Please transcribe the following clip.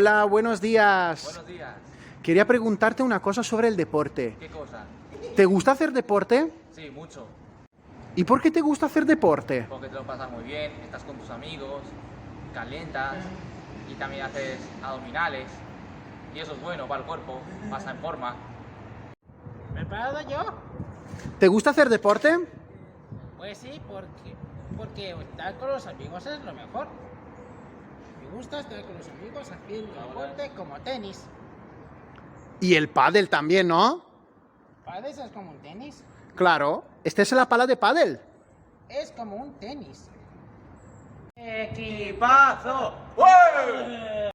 Hola, buenos días. Buenos días. Quería preguntarte una cosa sobre el deporte. ¿Qué cosa? ¿Te gusta hacer deporte? Sí, mucho. ¿Y por qué te gusta hacer deporte? Porque te lo pasas muy bien, estás con tus amigos, calientas y también haces abdominales. Y eso es bueno para el cuerpo, vas en forma. ¿Preparado yo? ¿Te gusta hacer deporte? Pues sí, porque estar con los amigos es lo mejor. Me gusta estar con los amigos haciendo deporte como tenis. Y el pádel también, ¿no? ¿Pádel es como un tenis? Claro, esta es la pala de pádel. Es como un tenis. ¡Equipazo! ¡Ué!